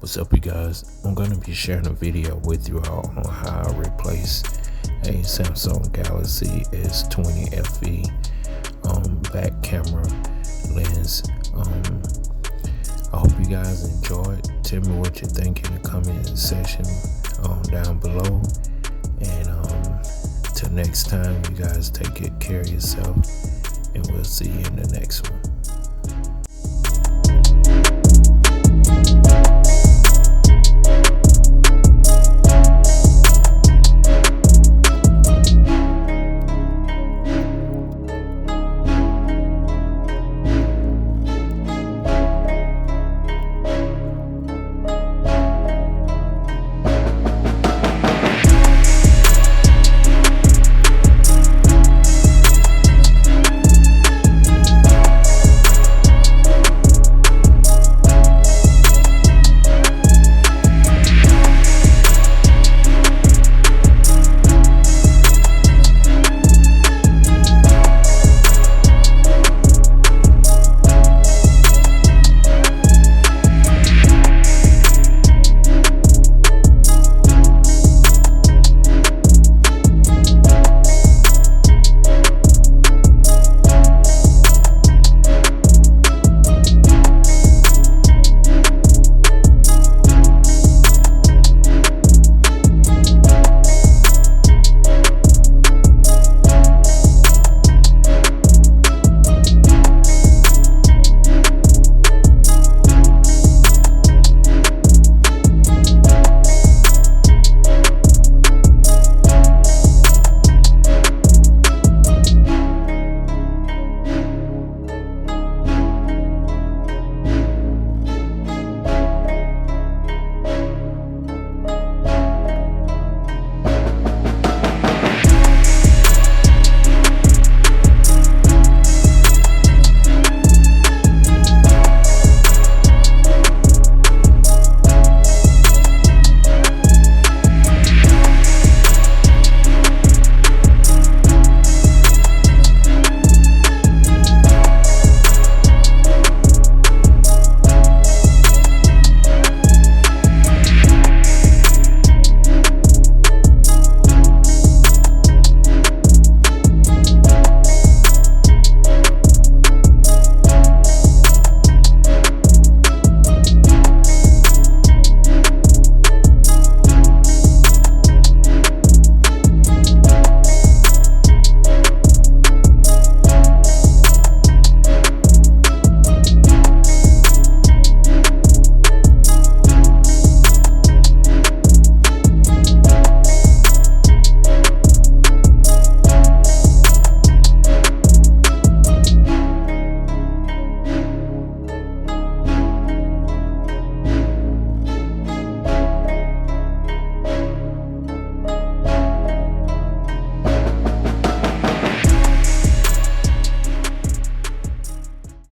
What's up, you guys? I'm going to be sharing a video with you all on how I replace a Samsung Galaxy S20 FE back camera lens. I hope you guys enjoy it. Tell me what you think in the comment section down below. And till next time, you guys take good care of yourself, and we'll see you in the next one.